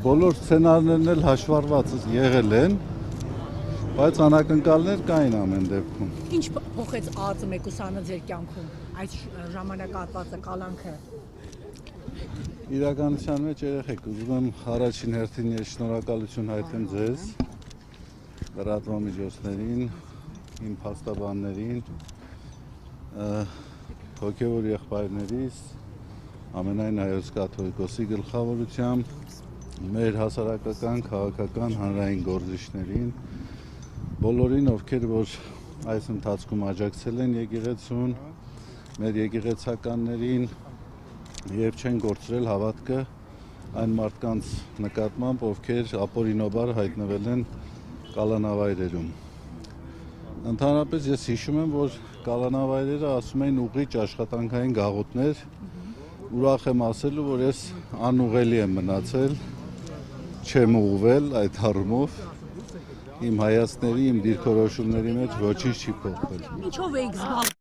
Բոլոր սցենարներն էլ հաշվառված եղել են, բայց անակնկալներ կային ամեն դեպքում։ Ինչ փոխեց ԱԱԾ մեկուսանը ձեր կյանքում, այս ժամանակահատվածը, կալանքը։ Իրականության մեջ երեխեք, ուզում եմ առաջին հերթին ես շնորհակալություն հայտնեմ ձեզ, լրատվամիջոցներին, իմ փաստաբաններին, հոգևոր եղբայրներիս, ամենայն հայոց կաթողիկոսի գլխավորությամբ, մեր հասարակական, քաղաքական, հանրային գործիչներին, բոլորին, ովքեր որ այս ընթացքում աջակցել են եկեղեցուն, մեր եկեղեցականներին եւ չեն կորցրել հավատքը այն մարդկանց նկատմամբ, ովքեր ապօրինաբար հայտնվել են կալանավայրերում։ Ընդհանրապես ես հիշում եմ, որ կալանավայրերը ասում էին ուղղիչ աշխատանքային գաղութներ, ուրախ եմ ասելու, որ ես անուղղելի եմ մնացել, չեմ ուղղվել այդ առումով, իմ հայացքների, իմ դիրքորոշումների մեջ ոչինչ չի փոխվել։ Ինչով եք զբաղվում։